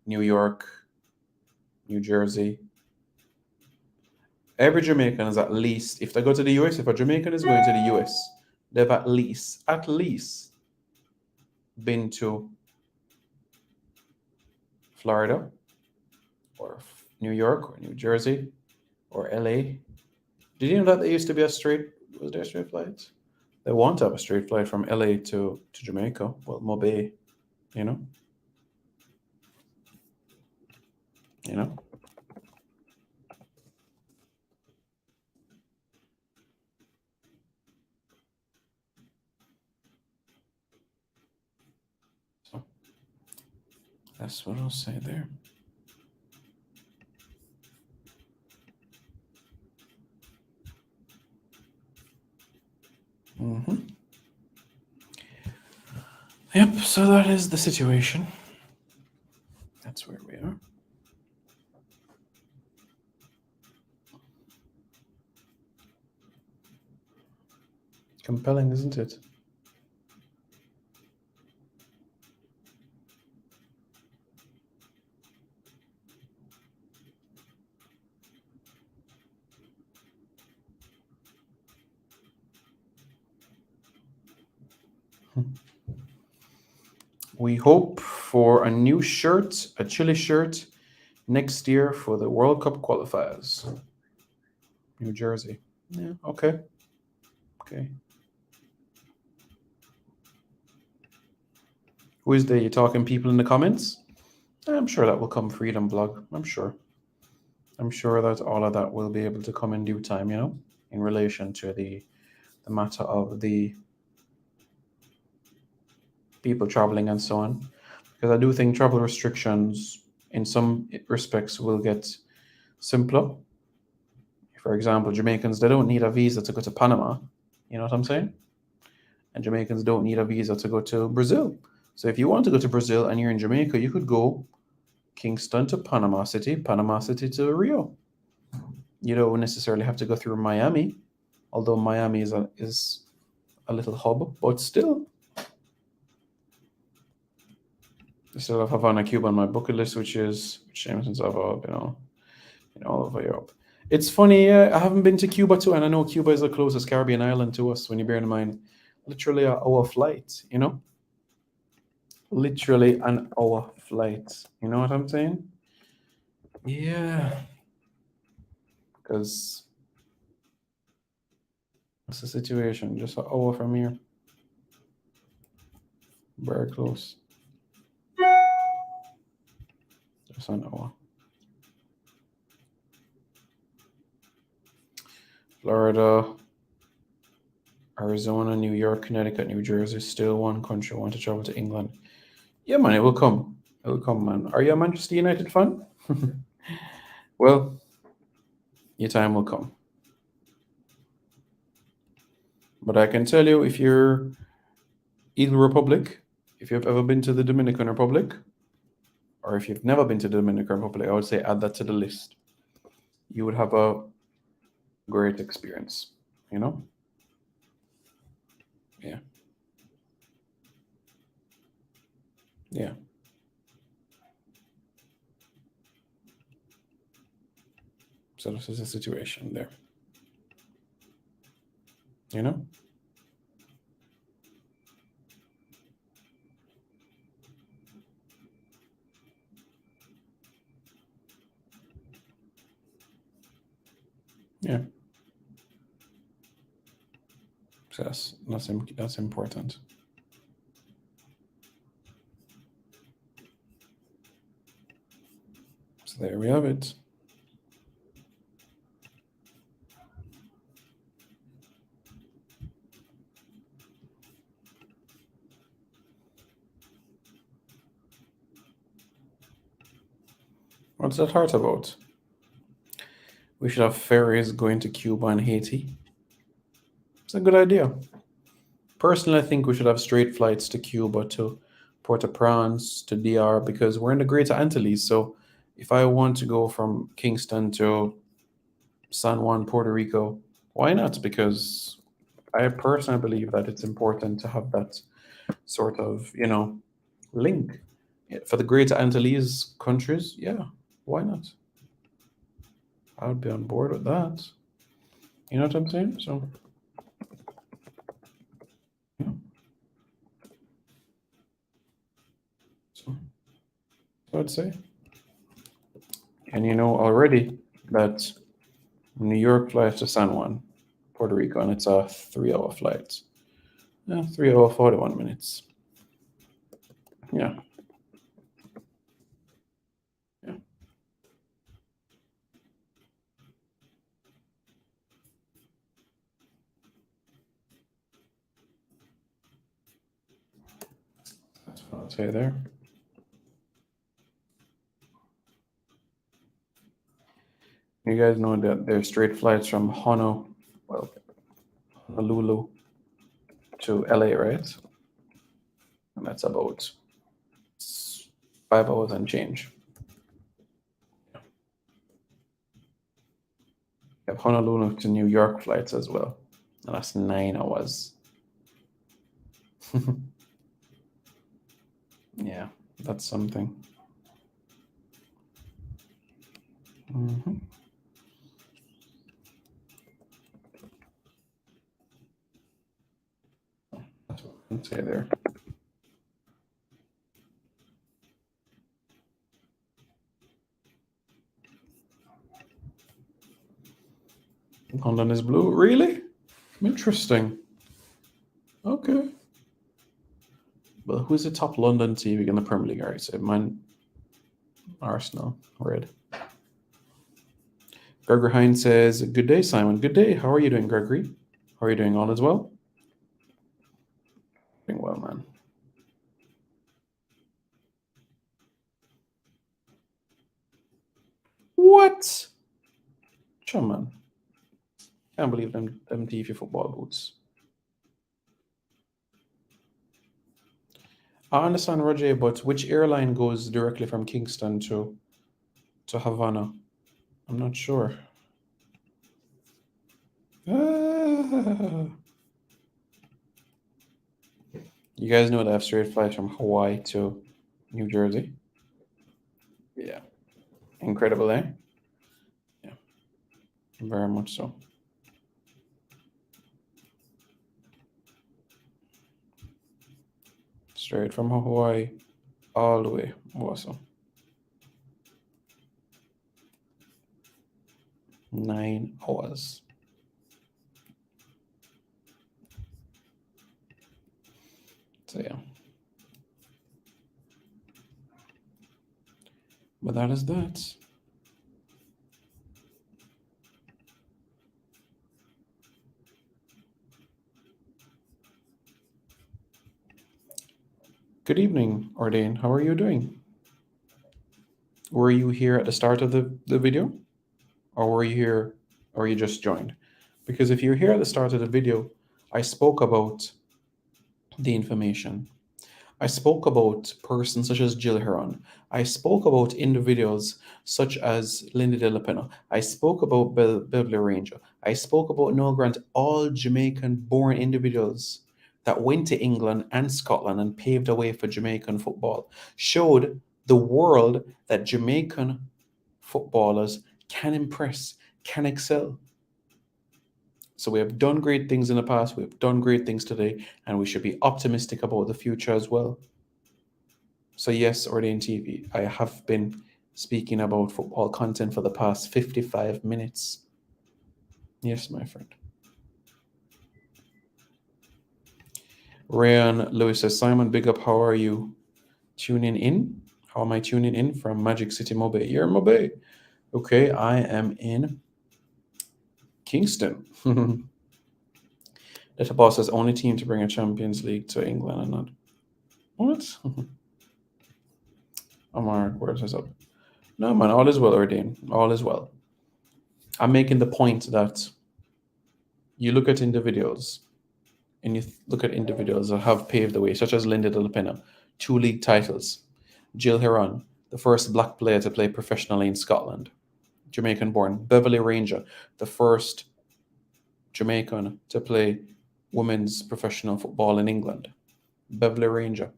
A: New York, New Jersey. Every Jamaican is at least, if they go to the US, if a Jamaican is going to the US, they've at least been to Florida or New York or New Jersey or LA. Did you know that there used to be was there a straight flight? They want to have a straight flight from LA to Jamaica. Well, Mobe, you know? So that's what I'll say there. Yep, so that is the situation. That's where we are. Compelling, isn't it? We hope for a new shirt, a Chile shirt, next year for the World Cup qualifiers. New Jersey. Yeah, okay. Okay. Who is there? You talking people in the comments? I'm sure that will come Freedom Blog. I'm sure that all of that will be able to come in due time, in relation to the matter of the people traveling and so on. Because I do think travel restrictions in some respects will get simpler. For example, Jamaicans, they don't need a visa to go to Panama. You know what I'm saying? And Jamaicans don't need a visa to go to Brazil. So if you want to go to Brazil and you're in Jamaica, you could go Kingston to Panama City to Rio. You don't necessarily have to go through Miami, although Miami is a little hub, but still. I still have Havana, Cuba on my bucket list, which Jameson's of all over Europe. It's funny, I haven't been to Cuba too, and I know Cuba is the closest Caribbean island to us when you bear in mind literally an hour flight, Literally an hour flight. You know what I'm saying? Yeah. Because what's the situation? Just an hour from here. Very close. Just an hour. Florida, Arizona, New York, Connecticut, New Jersey, still one country. Want to travel to England. Yeah, man, it will come. It will come, man. Are you a Manchester United fan? Well, your time will come. But I can tell you, if you're Eagle Republic, if you've ever been to the Dominican Republic, or if you've never been to the Dominican Republic, I would say add that to the list. You would have a great experience, Yeah. Yeah. So this is the situation there. Yeah. So that's important. So there we have it. What's that heart about? We should have ferries going to Cuba and Haiti. It's a good idea. Personally, I think we should have straight flights to Cuba, to Port-au-Prince, to DR, because we're in the Greater Antilles. So if I want to go from Kingston to San Juan, Puerto Rico, why not? Because I personally believe that it's important to have that sort of, link. For the Greater Antilles countries, yeah, why not? I would be on board with that. You know what I'm saying? So, yeah. So I'd say. And you know already that New York flies to San Juan, Puerto Rico, and it's a 3-hour flight. Yeah, 3 hour 41 minutes. Yeah. Yeah. That's what I'll say there. You guys know that there's straight flights from Honolulu to LA, right? And that's about 5 hours and change. You have Honolulu to New York flights as well. And that's 9 hours. Yeah, that's something. Mm-hmm. That's what I can say there. London is blue. Really? Interesting. Okay. Well, who's the top London team in the Premier League? All right, so mine, Arsenal, red. Gregory Hines says, "Good day, Simon. Good day. How are you doing, Gregory? How are you doing? All as well? Doing well, man. What? Sure, man. Can't believe them TV football boots. I understand, Roger, but which airline goes directly from Kingston to Havana? I'm not sure. Ah. You guys know they have straight flights from Hawaii to New Jersey? Yeah. Incredible, eh? Yeah. Very much so. Straight from Hawaii all the way. Awesome. 9 hours. So yeah. But that is that. Good evening, Ordain. How are you doing? Were you here at the start of the video? Or were you here, or you just joined? Because if you're here at the start of the video, I spoke about the information. I spoke about persons such as Jill Heron. I spoke about individuals such as Linda De La Pena. I spoke about Beverly Ranger. I spoke about Noel Grant, all Jamaican born individuals that went to England and Scotland and paved the way for Jamaican football, showed the world that Jamaican footballers can impress, can excel. So we have done great things in the past, we have done great things today, and we should be optimistic about the future as well. So yes, Ordain TV, I have been speaking about football content for the past 55 minutes. Yes, my friend. Rayan Lewis says, Simon, big up, how are you? Tuning in? How am I tuning in? From Magic City, Mobay. You're in Mobay. Okay, I am in Kingston. Little Boss says only team to bring a Champions League to England and not. What? Omar, where's this up? No, man, all is well, Ordain. All is well. I'm making the point that you look at individuals and you look at individuals that have paved the way, such as Linda De La Pena, 2 league titles. Jill Heron, the first black player to play professionally in Scotland, Jamaican born. Beverly Ranger, the first Jamaican to play women's professional football in England. Beverly Ranger.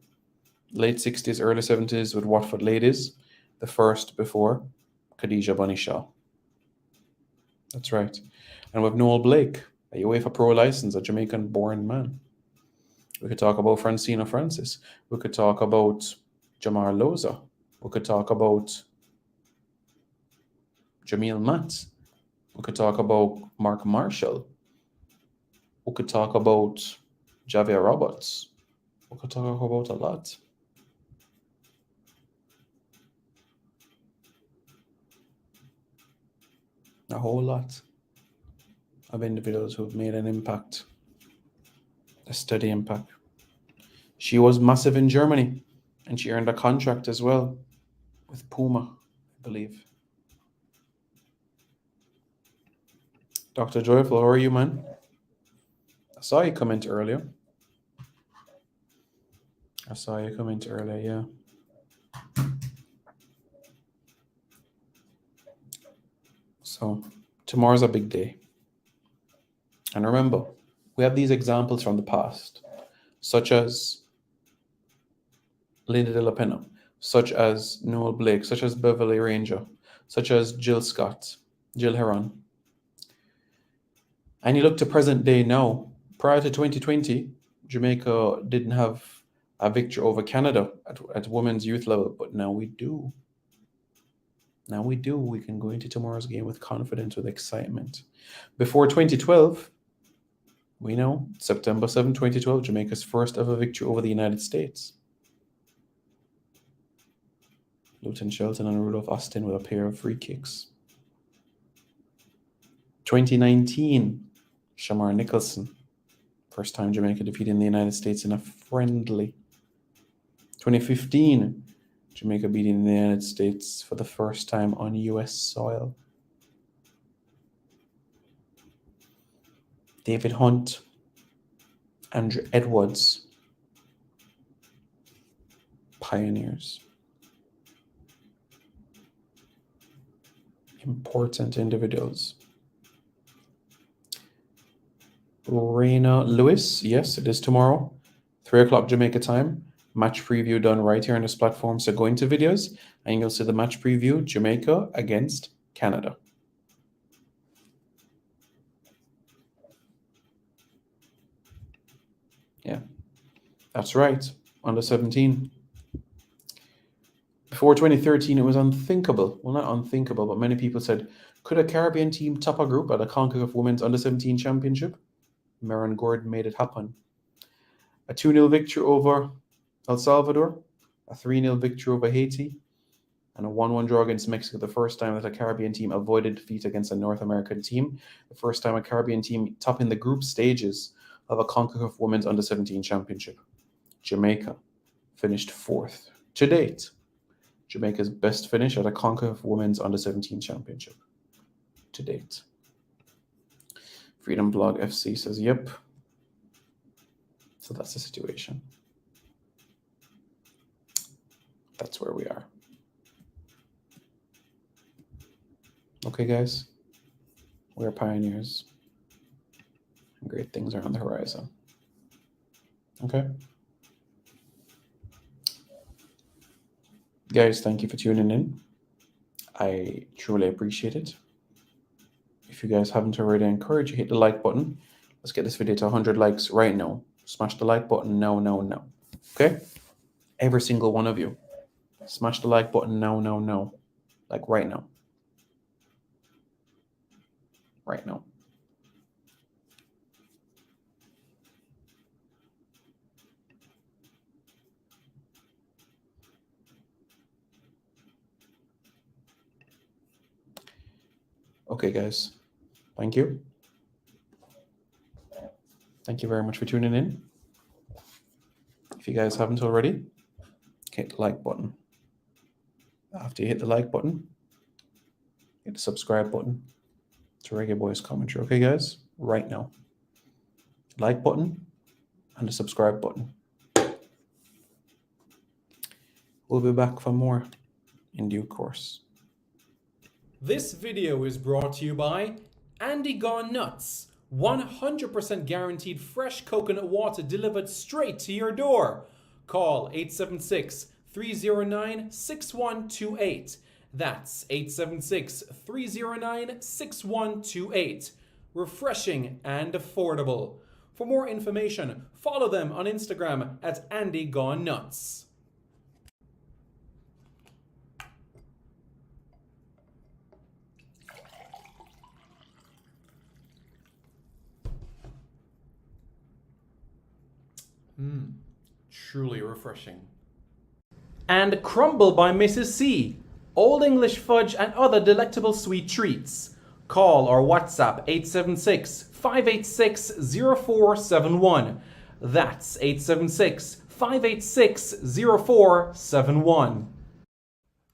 A: Late 60s, early 70s with Watford Ladies, the first before Khadija Bunny Shaw. That's right. And with Noel Blake, a UEFA Pro license, a Jamaican born man. We could talk about Francina Francis. We could talk about Jamar Loza. We could talk about Jamil Matt. We could talk about Mark Marshall. We could talk about Javier Roberts. We could talk about a lot. A whole lot of individuals who have made an impact, a steady impact. She was massive in Germany, and she earned a contract as well with Puma, I believe. Dr. Joyful, how are you, man? I saw you comment earlier. Yeah. So tomorrow's a big day. And remember, we have these examples from the past, such as Linda De La Pena, such as Noel Blake, such as Beverly Ranger, such as Jill Scott, Jill Heron. And you look to present day now. Prior to 2020, Jamaica didn't have a victory over Canada at women's youth level, but now we do. Now we do. We can go into tomorrow's game with confidence, with excitement. Before 2012, we know September 7, 2012, Jamaica's first ever victory over the United States. Luton Shelton and Rudolph Austin with a pair of free kicks. 2019, Shamar Nicholson, first time Jamaica defeating the United States in a friendly. 2015, Jamaica beating the United States for the first time on US soil. David Hunt, Andrew Edwards, pioneers. Important individuals. Raina Lewis, yes, it is tomorrow, 3 o'clock Jamaica time. Match preview done right here on this platform. So go into videos and you'll see the match preview, Jamaica against Canada. Yeah, that's right, under 17. Before 2013, it was unthinkable. Well, not unthinkable, but many people said, could a Caribbean team top a group at a CONCACAF Women's Under 17 Championship? Maren Gordon made it happen. A 2-0 victory over El Salvador, a 3-0 victory over Haiti, and a 1-1 draw against Mexico, the first time that a Caribbean team avoided defeat against a North American team, the first time a Caribbean team topping the group stages of a CONCACAF Women's Under 17 Championship. Jamaica finished 4th. To date, Jamaica's best finish at a CONCACAF Women's Under 17 Championship. To date. Freedom Blog FC says, yep. So that's the situation. That's where we are. Okay, guys. We are pioneers. And great things are on the horizon. Okay? Guys, thank you for tuning in. I truly appreciate it. If you guys haven't already, I encourage you hit the like button. Let's get this video to 100 likes right now. Smash the like button now. Okay? Every single one of you. Smash the like button now. Like right now. Right now. Okay, guys. Thank you. Thank you very much for tuning in. If you guys haven't already, hit the like button. After you hit the like button, hit the subscribe button to Reggae Boys Commentary. Okay, guys? Right now. Like button and the subscribe button. We'll be back for more in due course.
B: This video is brought to you by Andy Gone Nuts. 100% guaranteed fresh coconut water delivered straight to your door. Call 876-309-6128. That's 876-309-6128. Refreshing and affordable. For more information, follow them on Instagram at Andy Gone Nuts. Truly refreshing. And Crumble by Mrs. C. Old English fudge and other delectable sweet treats. Call or WhatsApp 876-586-0471. That's 876-586-0471.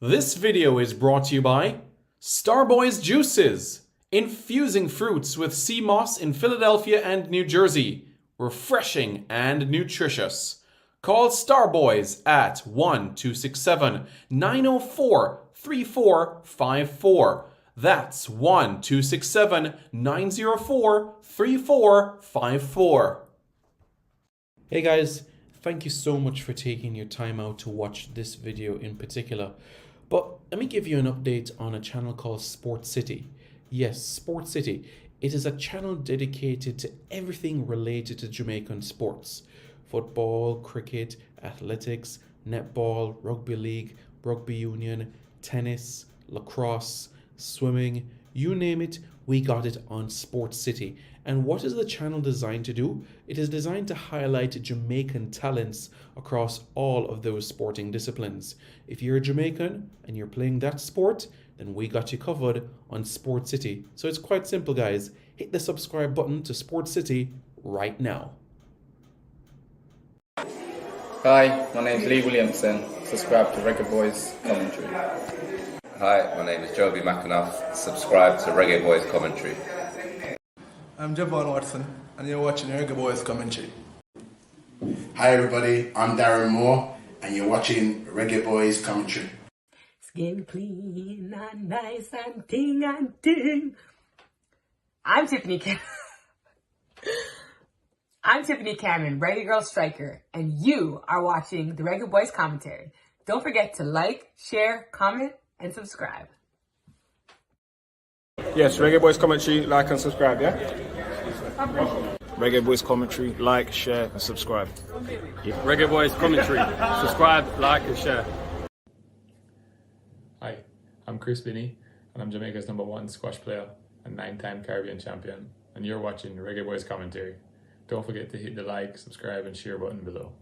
B: This video is brought to you by Starboys Juices. Infusing fruits with sea moss in Philadelphia and New Jersey. Refreshing and nutritious. Call Starboys at 1-267-904-3454. That's 1-267-904-3454.
A: Hey guys, thank you so much for taking your time out to watch this video in particular. But let me give you an update on a channel called Sport City. Yes, Sport City. It is a channel dedicated to everything related to Jamaican sports. Football, cricket, athletics, netball, rugby league, rugby union, tennis, lacrosse, swimming, you name it, we got it on Sport City. And what is the channel designed to do? It is designed to highlight Jamaican talents across all of those sporting disciplines. If you're a Jamaican and you're playing that sport, then we got you covered on Sport City. So it's quite simple, guys. Hit the subscribe button to Sport City right now.
C: Hi, my name is Lee Williamson. Subscribe to Reggae Boys Commentary.
D: Hi, my name is Joby McAnuff. Subscribe to Reggae Boys Commentary.
E: I'm Javon Watson, and you're watching Reggae Boys Commentary.
F: Hi everybody, I'm Darren Moore, and you're watching Reggae Boys Commentary.
G: Skin clean and nice and ting. I'm Tiffany Cannon, Reggae Girl Striker, and you are watching the Reggae Boys Commentary. Don't forget to like, share, comment, and subscribe.
H: Yes, Reggae Boys Commentary, like and subscribe, yeah? Reggae Boys Commentary, like, share, and subscribe.
I: Reggae Boys Commentary, subscribe, like, and share.
J: Hi, I'm Chris Binney, and I'm Jamaica's #1 squash player and 9-time Caribbean champion, and you're watching Reggae Boys Commentary. Don't forget to hit the like, subscribe, and share button below.